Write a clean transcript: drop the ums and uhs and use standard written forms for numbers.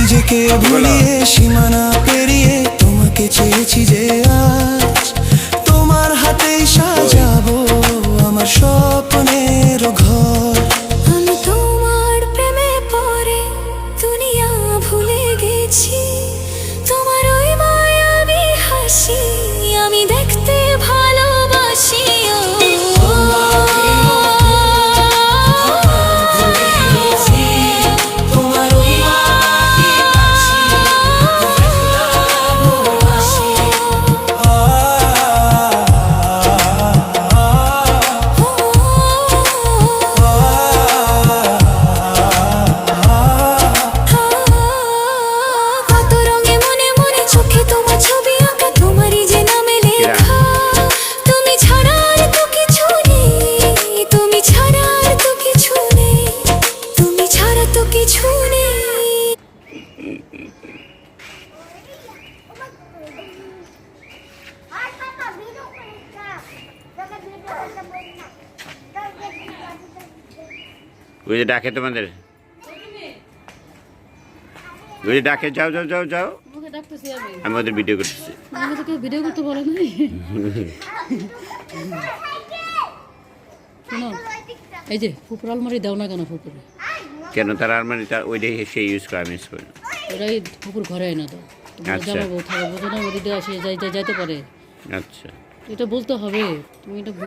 নিজেকে ভুলিয়ে সীমানা পেরিয়ে তোমাকে চেয়েছি যে আজ তোমার হাতেই সাজাবো আমার স্বপ্নের ঘর। আমি তোমার প্রেমে পড়ে দুনিয়া ভুলে গেছি, তোমার ওই মায়াবী হাসি আমি দেখতে ভালোবাসি। কত রঙে মনে মনে চোখে তোমার ছবি আঁকা, তোমারই যে নামে লেখা। তুমি ছাড়া আর তো কিছু নেই, তুমি ছাড়া আর তো কিছু নেই, তুমি ছাড়া তো কিছু নেই। ওই যে ডাকে তোমাদের, ওই যে ডাকে, যাও যাও যাও যাও। ওকে ডাকতেছি আমি। আমি ওদের ভিডিও করতেছি। আমাকে তো কেউ ভিডিও করতে বলে নাই। শোনো, এই যে ফুপুর আলমারি দাও না কেন ফুপুরে? কেন তার আলমারিটা ওইটাই সে ইউজ করে, আমি ইউজ করি না। ওরাই ফুপুর ঘরে আয় না তো, তোমার আচ্ছা। জামাবো থাকবো তো না, ওদিকে আসে যাইতে পারে। আচ্ছা, এটা বলতে হবে, তুমি এটা